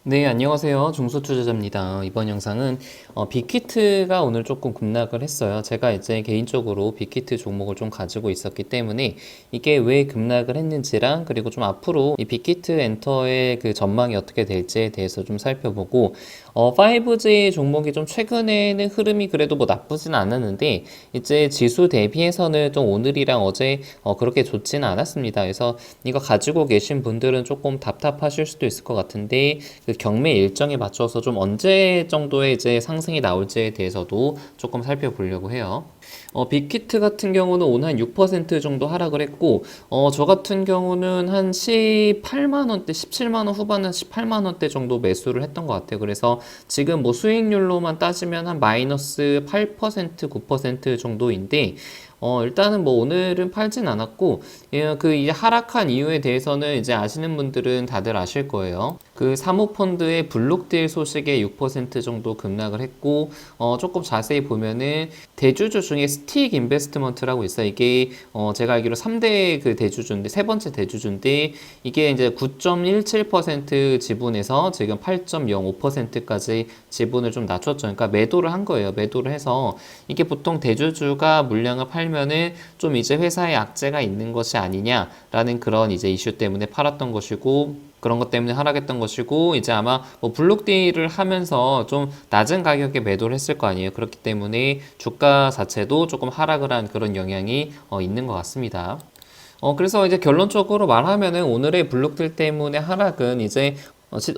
네, 안녕하세요. 중소투자자입니다. 이번 영상은 빅히트가 오늘 조금 급락을 했어요. 제가 이제 개인적으로 빅히트 종목을 좀 가지고 있었기 때문에 이게 왜 급락을 했는지랑 그리고 좀 앞으로 이 빅히트 엔터의 그 전망이 어떻게 될지에 대해서 좀 살펴보고 5G 종목이 좀 최근에는 흐름이 그래도 뭐 나쁘진 않았는데 이제 지수 대비해서는 좀 오늘이랑 어제 그렇게 좋지는 않았습니다. 그래서 이거 가지고 계신 분들은 조금 답답하실 수도 있을 것 같은데 그 경매 일정에 맞춰서 좀 언제 정도의 이제 상승이 나올지에 대해서도 조금 살펴보려고 해요. 빅히트 같은 경우는 오늘 한 6% 정도 하락을 했고, 저 같은 경우는 한 18만원대, 17만원 후반 한 18만원대 정도 매수를 했던 것 같아요. 그래서 지금 뭐 수익률로만 따지면 한 마이너스 8%, 9% 정도인데, 일단은 뭐 오늘은 팔진 않았고, 예, 그 이제 하락한 이유에 대해서는 이제 아시는 분들은 다들 아실 거예요. 그 사모펀드의 블록딜 소식에 6% 정도 급락을 했고, 조금 자세히 보면은 대주주 중에 스틱 인베스트먼트라고 있어요. 이게 제가 알기로 3대 그 대주주인데 세 번째 대주주인데 이게 이제 9.17% 지분에서 지금 8.05%까지 지분을 좀 낮췄죠. 그러니까 매도를 한 거예요. 매도를 해서 이게 보통 대주주가 물량을 팔면은 좀 이제 회사에 악재가 있는 것이 아니냐라는 그런 이제 이슈 때문에 팔았던 것이고 그런 것 때문에 하락했던 것이고 이제 아마 뭐 블록딜을 하면서 좀 낮은 가격에 매도를 했을 거 아니에요. 그렇기 때문에 주가 자체도 조금 하락을 한 그런 영향이 있는 것 같습니다. 그래서 이제 결론적으로 말하면은 오늘의 블록딜 때문에 하락은 이제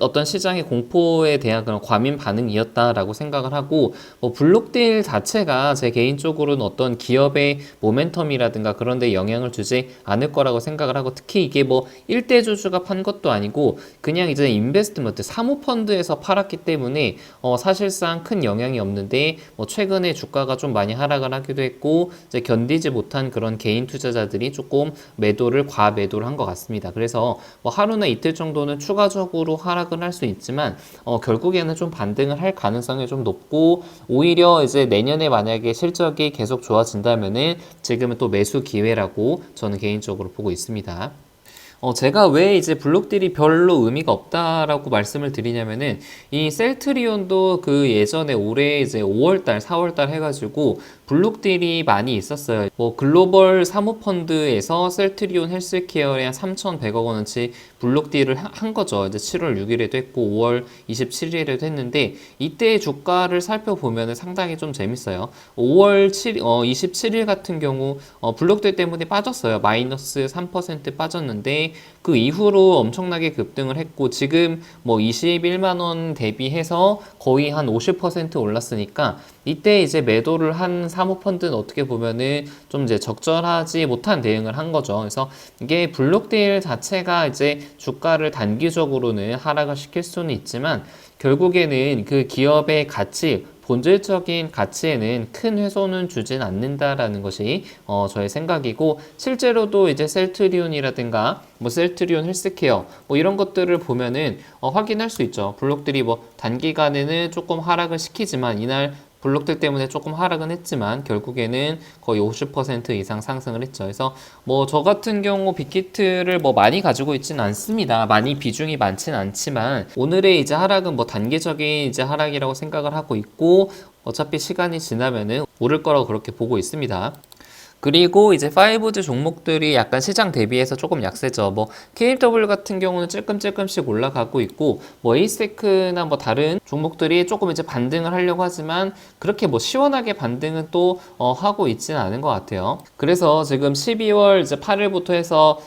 어떤 시장의 공포에 대한 그런 과민 반응이었다라고 생각을 하고, 뭐, 블록딜 자체가 제 개인적으로는 어떤 기업의 모멘텀이라든가 그런 데 영향을 주지 않을 거라고 생각을 하고, 특히 이게 뭐, 일대주주가 판 것도 아니고, 그냥 이제 인베스트먼트, 사모펀드에서 팔았기 때문에, 사실상 큰 영향이 없는데, 뭐, 최근에 주가가 좀 많이 하락을 하기도 했고, 이제 견디지 못한 그런 개인 투자자들이 조금 매도를, 과매도를 한 것 같습니다. 그래서 뭐, 하루나 이틀 정도는 추가적으로 하락은 할 수 있지만 결국에는 좀 반등을 할 가능성이 좀 높고 오히려 이제 내년에 만약에 실적이 계속 좋아진다면은 지금은 또 매수 기회라고 저는 개인적으로 보고 있습니다. 제가 왜 이제 블록딜이 별로 의미가 없다라고 말씀을 드리냐면은 이 셀트리온도 그 예전에 올해 이제 5월달, 4월달 해가지고 블록딜이 많이 있었어요. 뭐 글로벌 사모펀드에서 셀트리온 헬스케어에 한 3,100억 원어치 블록딜을 한 거죠. 이제 7월 6일에도 했고 5월 27일에도 했는데 이때 주가를 살펴보면 상당히 좀 재밌어요. 5월 27일 같은 경우 블록딜 때문에 빠졌어요. 마이너스 3% 빠졌는데 그 이후로 엄청나게 급등을 했고 지금 뭐 21만 원 대비해서 거의 한 50% 올랐으니까 이때 이제 매도를 한 사모펀드는 어떻게 보면은 좀 이제 적절하지 못한 대응을 한 거죠. 그래서 이게 블록딜 자체가 이제 주가를 단기적으로는 하락을 시킬 수는 있지만 결국에는 그 기업의 가치, 본질적인 가치에는 큰 훼손은 주진 않는다라는 것이 저의 생각이고 실제로도 이제 셀트리온이라든가 뭐 셀트리온 헬스케어 뭐 이런 것들을 보면은 확인할 수 있죠. 블록들이 뭐 단기간에는 조금 하락을 시키지만 이날 블록들 때문에 조금 하락은 했지만 결국에는 거의 50% 이상 상승을 했죠. 그래서 뭐 저 같은 경우 빅히트를 뭐 많이 가지고 있지는 않습니다. 많이 비중이 많지는 않지만 오늘의 이제 하락은 뭐 단기적인 이제 하락이라고 생각을 하고 있고 어차피 시간이 지나면은 오를 거라고 그렇게 보고 있습니다. 그리고 이제 5G 종목들이 약간 시장 대비해서 조금 약세죠. 뭐 KMW 같은 경우는 찔끔찔끔씩 올라가고 있고 뭐 에이세크나 뭐 다른 종목들이 조금 이제 반등을 하려고 하지만 그렇게 뭐 시원하게 반등은 또 하고 있지는 않은 것 같아요. 그래서 지금 12월 이제 8일부터 해서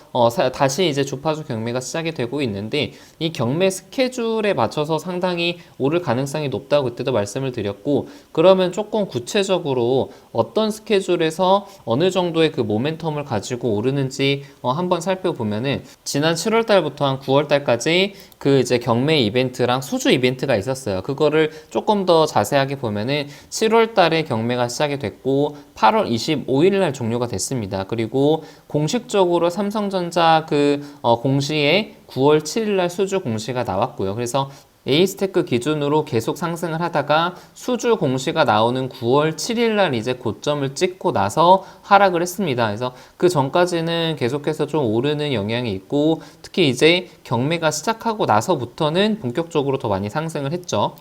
다시 이제 주파수 경매가 시작이 되고 있는데 이 경매 스케줄에 맞춰서 상당히 오를 가능성이 높다고 그때도 말씀을 드렸고 그러면 조금 구체적으로 어떤 스케줄에서 어느 정도의 그 모멘텀을 가지고 오르는지 한번 살펴보면은 지난 7월 달부터 한 9월 달까지 그 이제 경매 이벤트랑 수주 이벤트가 있었어요. 그거를 조금 더 자세하게 보면은 7월 달에 경매가 시작이 됐고 8월 25일 날 종료가 됐습니다. 그리고 공식적으로 삼성전자 그 공시에 9월 7일 날 수주 공시가 나왔고요. 그래서 에이스테크 기준으로 계속 상승을 하다가 수주 공시가 나오는 9월 7일 날 이제 고점을 찍고 나서 하락을 했습니다. 그래서 그 전까지는 계속해서 좀 오르는 영향이 있고, 특히 이제 경매가 시작하고 나서부터는 본격적으로 더 많이 상승을 했죠.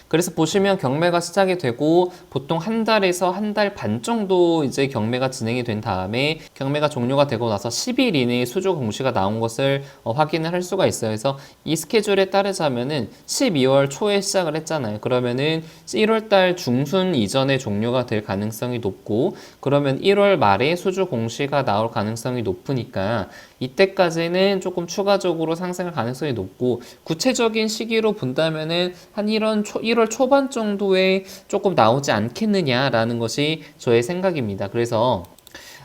그래서 보시면 경매가 시작이 되고 보통 한 달에서 한 달 반 정도 이제 경매가 진행이 된 다음에 경매가 종료가 되고 나서 10일 이내에 수주 공시가 나온 것을 확인을 할 수가 있어요. 그래서 이 스케줄에 따르자면은 12월 초에 시작을 했잖아요. 그러면은 1월 달 중순 이전에 종료가 될 가능성이 높고, 그러면 1월 말에 수주 공시가 나올 가능성이 높으니까 이때까지는 조금 추가적으로 상승할 가능성이 높고, 구체적인 시기로 본다면은 한 1월 초반 정도에 조금 나오지 않겠느냐라는 것이 저의 생각입니다. 그래서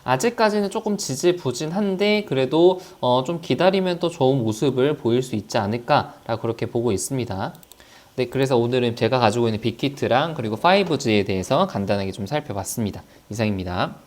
아직까지는 조금 지지부진한데 그래도 좀 기다리면 또 좋은 모습을 보일 수 있지 않을까라고 그렇게 보고 있습니다. 네, 그래서 오늘은 제가 가지고 있는 빅히트랑 그리고 5G에 대해서 간단하게 좀 살펴봤습니다. 이상입니다.